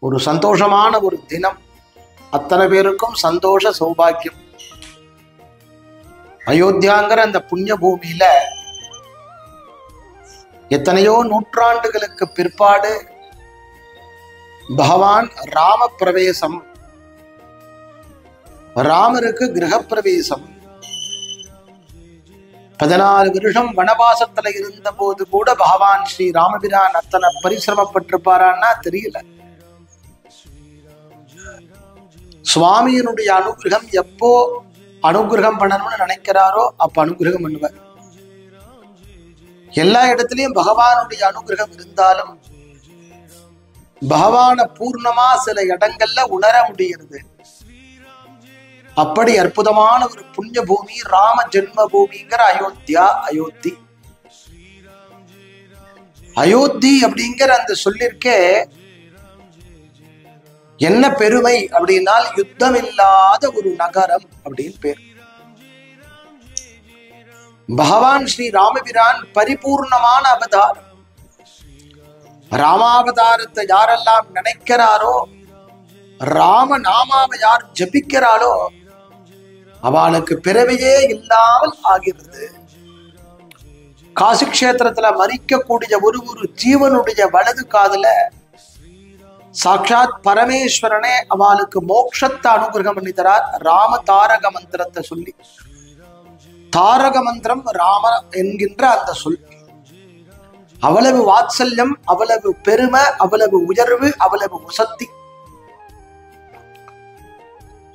ஒரு சந்தோஷமான ஒரு தினம். அத்தனை பேருக்கும் சந்தோஷ சௌபாகியம். அயோத்தியாங்கிற அந்த புண்ணிய பூமியில எத்தனையோ நூற்றாண்டுகளுக்கு பிற்பாடு பகவான் ராம பிரவேசம், ராமருக்கு கிரகப்பிரவேசம். 14 வருஷம் வனவாசத்துல இருந்த போது கூட பகவான் ஸ்ரீ ராமபிரான் அத்தனை பரிசிரமப்பட்டிருப்பாரான்னா தெரியல. சுவாமியினுடைய அனுகிரகம் எப்போ அனுகிரகம் பண்ணணும்னு நினைக்கிறாரோ அப்ப அனுகிரகம் பண்ணுவார். எல்லா இடத்துலயும் பகவானுடைய அனுகிரகம் இருந்தாலும் பகவான பூர்ணமா சில இடங்கள்ல உணர முடிகிறது. அப்படி அற்புதமான ஒரு புண்ணிய பூமி ராம ஜென்ம பூமிங்கிற அயோத்தியா. அயோத்தி அப்படிங்கிற அந்த சொல்லிற்கே என்ன பெருமை அப்படின்னால் யுத்தம் இல்லாத ஒரு நகரம் அப்படின்னு பேர். பகவான் ஸ்ரீ ராமபிரான் பரிபூர்ணமான அவதாரம். ராமாவதாரத்தை யாரெல்லாம் நினைக்கிறாரோ, ராம நாமாவை யார் ஜபிக்கிறாளோ அவளுக்கு பிறவையே இல்லாமல் ஆகிறது. காசி கஷேத்திரத்துல மரிக்கக்கூடிய ஒரு ஜீவனுடைய வலது காதுல சாட்சாத் பரமேஸ்வரனே அவளுக்கு மோட்சத்தை அனுகிரகம் பண்ணி தரார். ராம தாரக மந்திரத்தை சொல்லி, தாரக மந்திரம் ராம என்கின்ற அந்த சொல் அவ்வளவு வாத்சல்யம், அவ்வளவு பெருமை, அவ்வளவு உயர்வு, அவ்வளவு உசத்தி.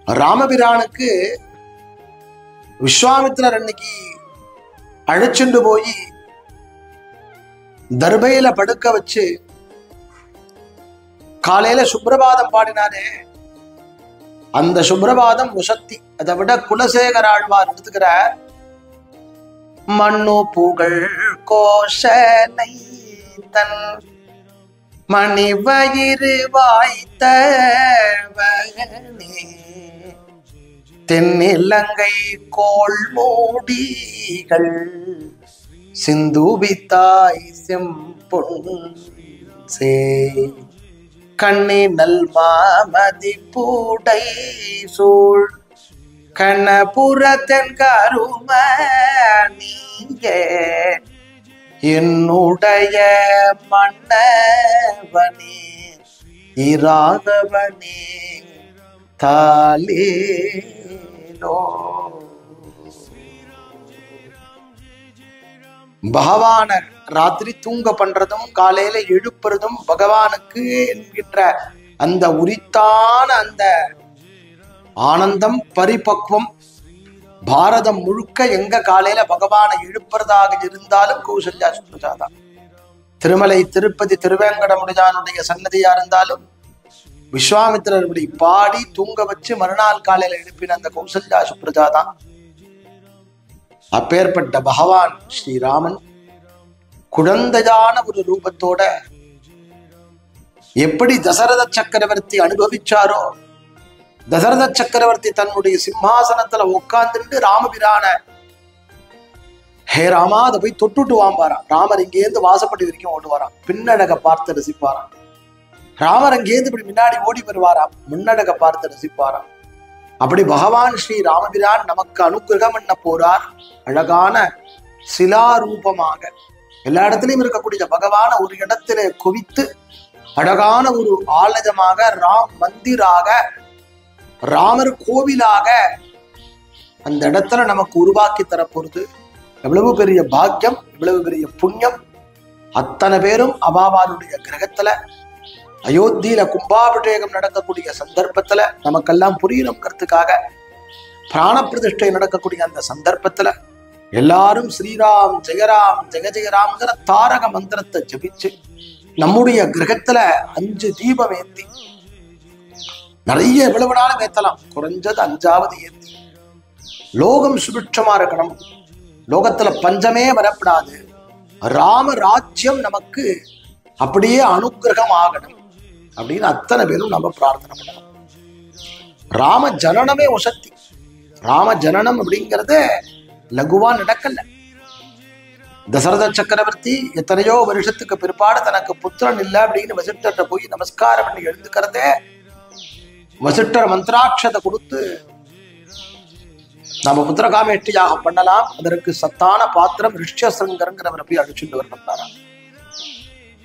ராமபிரானுக்கு விஸ்வாமித்திரர் அன்னைக்கு அழைச்சுண்டு போய் தர்பையில படுக்க வச்சு காலையில சுப்ரபாதம் பாடினாரே, அந்த சுப்ரபாதம் உசத்தி. அதை விட குலசேகர ஆழ்வார் எடுத்துக்கிற மண்ணு புகழ் கோஷனை தன் மணிவயிறு வாய்த்தவனே தென்னிலங்கை கோள் மூடிகள் சிந்துபித்தாய் செம்பொன் சே கண்ணி நல் மாமதி பூடை சூழ் கணபுரத்தன் கரும நீங்க என்னுடைய மன்னவனே இராகவனே தாலேலோ. பகவான ராத்திரி தூங்க பண்றதும் காலையில எழுப்புறதும் பகவானுக்கு என்கின்ற அந்த உரித்தான அந்த ஆனந்தம், பரிபக்வம். பாரதம் முழுக்க எங்க காலையில பகவானை எழுப்புறதாக இருந்தாலும் கௌசல்யா சுப்ரஜாதா. திருமலை, திருப்பதி, திருவேங்கடமுடியானுடைய சன்னதியா இருந்தாலும் விஸ்வாமித்திரர் இப்படி பாடி தூங்க வச்சு மறுநாள் காலையில எழுப்பின அந்த கௌசல்யா சுப்ரஜாதான். அப்பேற்பட்ட பகவான் ஸ்ரீராமன் குழந்தையான ஒரு ரூபத்தோட எப்படி தசரத சக்கரவர்த்தி அனுபவிச்சாரோ, தசரத சக்கரவர்த்தி தன்னுடைய சிம்மாசனத்துல உட்கார்ந்துட்டு ராமபிரான ஹே ராமா அதை போய் தொட்டுட்டு வாம்பாராம். ராமர் இங்கேருந்து வாசப்படி வரைக்கும் ஓடுவாராம், பின்னடக பார்த்து ரசிப்பாராம். ராமர் அங்கேருந்து இப்படி முன்னாடி ஓடி வருவாராம், முன்னடக பார்த்து ரசிப்பாராம். அப்படி பகவான் ஸ்ரீ ராமபிரான் நமக்கு அனுகிரகம் பண்ண போறார். அழகான சிலாரூபமாக எல்லா இடத்திலையும் இருக்கக்கூடிய பகவான ஒரு இடத்திலே குவித்து அழகான ஒரு ஆலயமாக, ராம் மந்திராக, ராமர் கோவிலாக அந்த இடத்துல நமக்கு உருவாக்கி தரப்போறது. எவ்வளவு பெரிய பாக்கியம், எவ்வளவு பெரிய புண்ணியம். அத்தனை பேரும் அபாவாருடைய கிரகத்துல அயோத்தியில கும்பாபிஷேகம் நடக்கக்கூடிய சந்தர்ப்பத்துல நமக்கெல்லாம் புரியணுங்கிறதுக்காக பிராண பிரதிஷ்டை நடக்கக்கூடிய அந்த சந்தர்ப்பத்துல எல்லாரும் ஸ்ரீராம் ஜெயராம் ஜெய ஜெயராம்ங்கிற தாரக மந்திரத்தை ஜபிச்சு நம்முடைய கிரகத்துல 5 தீபம் ஏத்தி, நிறைய எவ்வளவு நாளும் ஏத்தலாம், குறைஞ்சது 5ஆவது ஏத்தி லோகம் சுபிட்சமா இருக்கணும், லோகத்துல பஞ்சமே வரப்படாது, ராம ராஜ்யம் நமக்கு அப்படியே அனுகிரகம் ஆகணும் அப்படின்னு அத்தனை பேரும் நம்ம பிரார்த்தனை பண்ணணும். ராம ஜனனமே உசத்தி. ராம ஜனனம் அப்படிங்கிறது லகுவா நடக்கல. தசரத சக்கரவர்த்தி எத்தனையோ வருஷத்துக்கு பிற்பாடு தனக்கு புத்திரன் இல்லை அப்படின்னு வசிஷ்டர்கிட்ட போய் நமஸ்காரம் பண்ணி எழுந்துக்கிறதே, வசிஷ்டர் மந்திராட்சதை கொடுத்து நம்ம புத்திரகாமேஷ்டி யாகம் பண்ணலாம், அதற்கு சத்தான பாத்திரம் ரிஷ்யசிருங்கரங்கிறவரை போய் அழிச்சுட்டு வரணும்.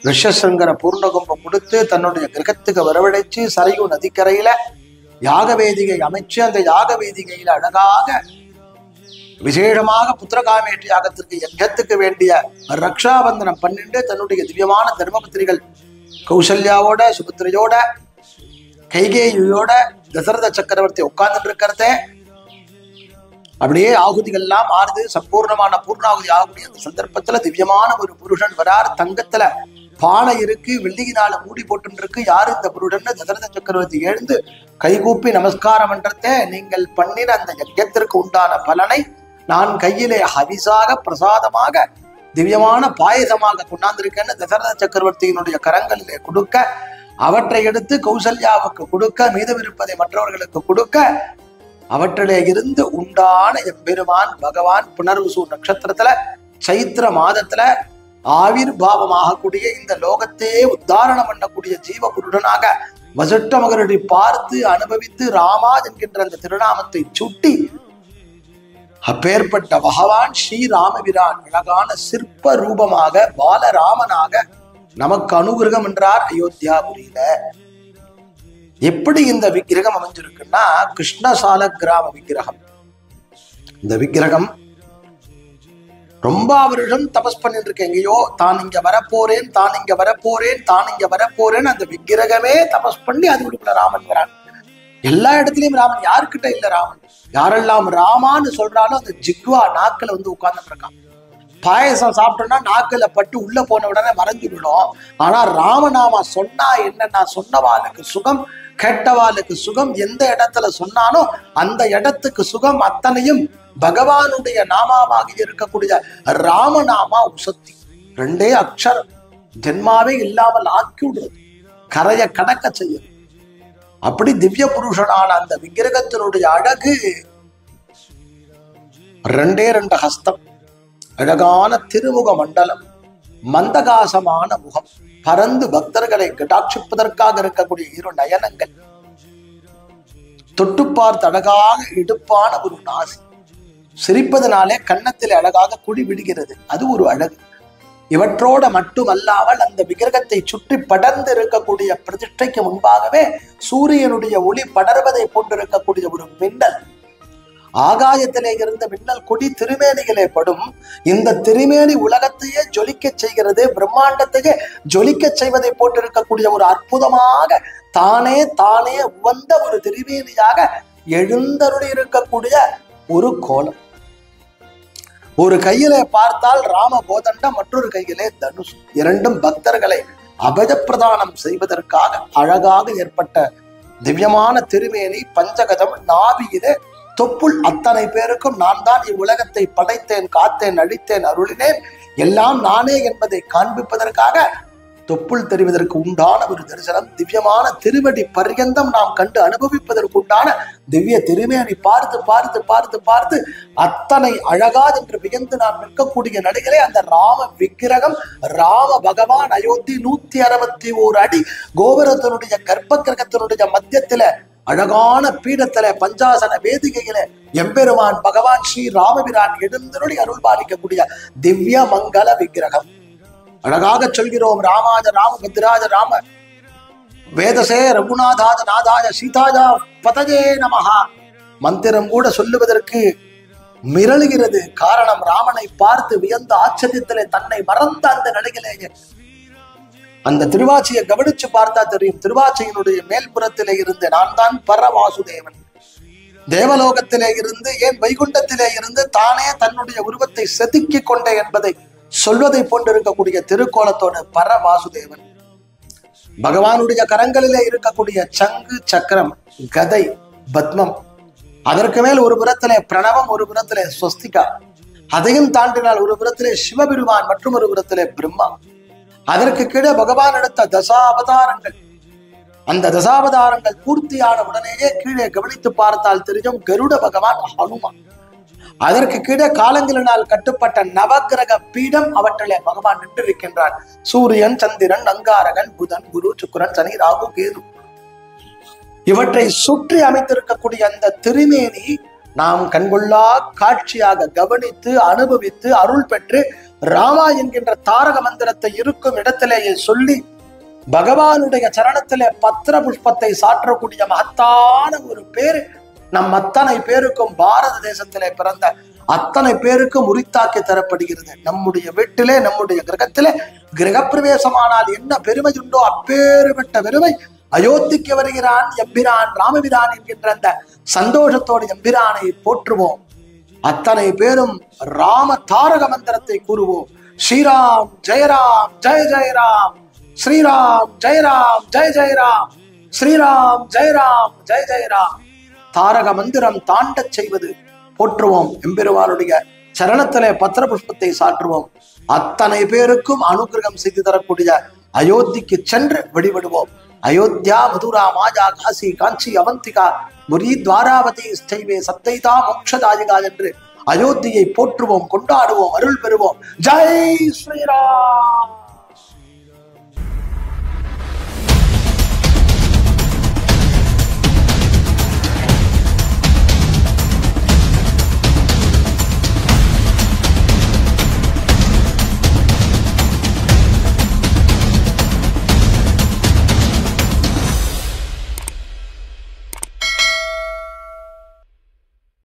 ரிஷ்யசிருங்கர பூர்ணகும்பம் கொடுத்து தன்னுடைய கிரகத்துக்கு வரவழைச்சு சரையு நதிக்கரையில யாக வேதிகை அமைச்சு அந்த யாக வேதிகையில அழகாக விசேஷமாக புத்திரகாமேஷ்டி யாகத்திற்கு யஜ்ஞத்துக்கு வேண்டிய ரக்ஷாபந்தனம் பண்ணிட்டு தன்னுடைய திவ்யமான தர்மபுத்திரிகள் கௌசல்யாவோட சுபத்திரையோட கைகேயோட தசரத சக்கரவர்த்தி உட்கார்ந்துட்டு இருக்கிறதே அப்படியே ஆகுதிகள்லாம் ஆறுது, சம்பூர்ணமான பூர்ணாகுதி ஆகக்கூடிய அந்த சந்தர்ப்பத்துல திவ்யமான ஒரு புருஷன் வரார். தங்கத்துல பானை இருக்கு, வெள்ளியினால மூடி போட்டு இருக்கு. யாரு இந்த புருஷன்? தசரத சக்கரவர்த்தி எழுந்து கைகூப்பி நமஸ்காரம் பண்றதே, நீங்கள் பண்ணின அந்த யஜ்ஞத்திற்கு உண்டான பலனை நான் கையிலே ஹவிசாக பிரசாதமாக திவ்யமான பாயசமாக கொண்டாந்திருக்கேன்னு தசரத சக்கரவர்த்தியினுடைய கரங்களிலே கொடுக்க, அவற்றை எடுத்து கௌசல்யாவுக்கு கொடுக்க, மீதமிருப்பதை மற்றவர்களுக்கு கொடுக்க, அவற்றிலே இருந்து உண்டான எம்பெருமான் பகவான் புனர்வசு நட்சத்திரத்துல சைத்திர மாதத்துல ஆவிர் பாவமாகக்கூடிய இந்த லோகத்தையே உத்தாரணம் பண்ணக்கூடிய ஜீவ புருடனாக வசிஷ்ட மகரடி பார்த்து அனுபவித்து ராமா என்கின்ற அந்த திருநாமத்தை சுட்டி அப்பேற்பட்ட பகவான் ஸ்ரீராமபிரான் அழகான சிற்ப ரூபமாக பாலராமனாக நமக்கு அனுகிரகம் என்றார் அயோத்தியாபுரியில. எப்படி இந்த விக்கிரகம் அமைஞ்சிருக்குன்னா கிருஷ்ணசால கிராம விக்கிரகம். இந்த விக்கிரகம் ரொம்ப வருஷம் தபஸ் பண்ணிட்டு இருக்கு. எங்கேயோ தான் இங்க வரப்போறேன், தான் இங்க வரப்போறேன், தான் இங்க வரப்போறேன்னு அந்த விக்கிரகமே தபஸ் பண்ணி அது உள்ள ராமன் வரான். எல்லா இடத்துலயும் ராமன், யாருக்கிட்ட இல்ல ராமன். யாரெல்லாம் ராமான்னு சொல்றாலும் அந்த ஜிக்வா நாக்கில வந்து உட்கார்ந்து இருக்கான். பாயசம் சாப்பிட்டோம்னா நாக்குல பட்டு உள்ள போன உடனே மறைஞ்சு விடும். ஆனா ராமநாமா சொன்னா என்னன்னா, சொன்னவாளுக்கு சுகம், கேட்டவாளுக்கு சுகம். எந்த இடத்துல சொன்னானோ அந்த இடத்துக்கு சுகம். அத்தனையும் பகவானுடைய நாமாவாக இருக்கக்கூடிய ராமநாமா உசத்தி. 2 அக்ஷரம் ஜென்மாவே இல்லாமல் ஆக்கி விடுறது, கரைய கடக்க செய்யுது. அப்படி திவ்ய புருஷனான அந்த விக்கிரகத்தினுடைய அழகு 2 ஹஸ்தம், அழகான திருமுக மண்டலம், மந்தகாசமான முகம், பரந்து பக்தர்களை கடாட்சிப்பதற்காக இருக்கக்கூடிய 2 நயனங்கள், தொட்டு பார்த்து அழகாக இடுப்பான ஒரு நாசி, சிரிப்பதனாலே கன்னத்தில் அழகாக குடி விடுகிறது, அது ஒரு அழகு. இவற்றோட மட்டுமல்லாமல் அந்த விக்கிரகத்தை சுற்றி படர்ந்து இருக்கக்கூடிய பிரதிஷ்டைக்கு முன்பாகவே சூரியனுடைய ஒளி படர்வதை போன்றிருக்கக்கூடிய ஒரு மின்னல், ஆகாயத்திலே இருந்த மின்னல் கொடி திருமேனிகளே படும். இந்த திருமேனி உலகத்தையே ஜொலிக்க செய்கிறது, பிரம்மாண்டத்தையே ஜொலிக்க செய்வதை போட்டிருக்கக்கூடிய ஒரு அற்புதமாக தானே தானே உவந்த ஒரு திருமேனியாக எழுந்தருளி இருக்கக்கூடிய ஒரு கோலம். ஒரு கையிலே பார்த்தால் ராம கோதண்டம், மற்றொரு கையிலே தனுஷ். 2ம் பக்தர்களை அபயப்பிரதானம் செய்வதற்காக அழகாக ஏற்பட்ட திவ்யமான திருமேனி, பஞ்சகதம், நாபியிலே தொப்புள். அத்தனை பேருக்கும் நான் தான் இவ்வுலகத்தை படைத்தேன், காத்தேன், அழித்தேன், அருளினேன், எல்லாம் நானே என்பதை காண்பிப்பதற்காக தொப்புள் தெரிவதற்கு உண்டான ஒரு தரிசனம். திவ்யமான திருவடி பர்யந்தம் நாம் கண்டு அனுபவிப்பதற்கு உண்டான திவ்ய திருமேனி பார்த்து பார்த்து பார்த்து பார்த்து அத்தனை அழகா என்று வியந்து நாம் நிற்கக்கூடிய நடிகளே அந்த ராம விக்கிரகம். ராம பகவான் அயோத்தி 161 அடி கோபுரத்தினுடைய கர்ப்ப கிரகத்தினுடைய மத்தியத்தில அழகான பீடத்தில பஞ்சாசன வேதிகையில எம்பெருமான் பகவான் ஸ்ரீ ராமபிரான் எழுந்தருளி அருள் பாலிக்கக்கூடிய திவ்ய மங்கள விக்கிரகம். அழகாக சொல்கிறோம், ராமாஜ ராமபத்ராஜ ராம வேதசே ரகுநாதாஜ நாதாஜ சீதாஜா பதஜே நமஹா. மந்திரம் கூட சொல்லுவதற்கு மிரளுகிறது. காரணம், ராமனை பார்த்து வியந்த ஆச்சரியத்திலே தன்னை மறந்த அந்த நிலையிலேயே அந்த திருவாச்சியை கவனிச்சு பார்த்தா தெரியும். திருவாச்சியினுடைய மேல்புறத்திலே இருந்து நான் தான் பரவாசுதேவன், தேவலோகத்திலே இருந்து ஏன் வைகுண்டத்திலே இருந்து தானே தன்னுடைய உருவத்தை செதுக்கிக் கொண்டே என்பதை சொல்வதை போன்றிருக்கக்கூடிய திருக்கோலத்தோடு பரவாசுதேவன். பகவானுடைய கரங்களிலே இருக்கக்கூடிய சங்கு, சக்கரம், கதை, பத்மம், அதற்கு மேல் ஒரு புறத்திலே பிரணவம், ஒரு புறத்திலே ஸ்வஸ்திகா, அதையும் தாண்டினால் ஒரு புறத்திலே சிவபெருமான், மற்றும் ஒரு புறத்திலே பிரம்மா, அதற்கு கீழே பகவான் எடுத்த தசாவதாரங்கள். அந்த தசாவதாரங்கள் பூர்த்தியான உடனேயே கீழே கவனித்து பார்த்தால் தெரியும் கருட பகவான் ஹனுமான். அதற்கு கீழே காலங்களினால் கட்டுப்பட்ட நவகிரக பீடம் அவற்றிலே பகவான் நின்றிருக்கின்றான். சூரியன், சந்திரன், அங்காரகன், புதன், குரு, சுக்கிரன், சனி, ராகு, கேது இவற்றை சுற்றி அமைத்திருக்கக்கூடிய அந்த திருமேனி நாம் கண்கொள்ளா காட்சியாக கவனித்து அனுபவித்து அருள் பெற்று ராமா என்கின்ற தாரக மந்திரத்தை இருக்கும் இடத்திலேயே சொல்லி பகவானுடைய சரணத்திலே பத்திர புஷ்பத்தை சாற்றக்கூடிய மகத்தான ஒரு பேர் நம் அத்தனை பேருக்கும் பாரத தேசத்திலே பிறந்த அத்தனை பேருக்கும் உரித்தாக்கி தரப்படுகிறது. நம்முடைய வீட்டிலே நம்முடைய கிரகத்திலே கிரகப்பிரவேசமானால் என்ன பெருமை உண்டோ அப்பேறுபட்ட பெருமை அயோத்திக்கு வருகிறான் எம்பிரான் ராமபிரான் என்கின்ற அந்த சந்தோஷத்தோடு எம்பிரானை போற்றுவோம். அத்தனை பேரும் ராம தாரக மந்திரத்தை கூறுவோம். ஸ்ரீராம் ஜெயராம் ஜெய ஜெயராம், ஸ்ரீராம் ஜெயராம் ஜெய ஜெயராம், ஸ்ரீராம் ஜெயராம் ஜெய ஜெயராம். தாரக மந்திரம் தாண்டச் செய்வது போற்றுவோம். எம்பெருமானுடைய சரணத்திலே பத்திர புஷ்பத்தை சாற்றுவோம். அத்தனை பேருக்கும் அனுகிரகம் செய்து தரக்கூடிய அயோத்திக்கு சென்று வழிபடுவோம். அயோத்தியா, மதுரா, மாஜா, காசி, காஞ்சி, அவந்திகா, முரி, துவாராவதி ஸ்டைவே சப்தைதா மோக்ஷதாயிகா என்று அயோத்தியை போற்றுவோம், கொண்டாடுவோம், அருள் பெறுவோம். ஜெய் ஸ்ரீராம்.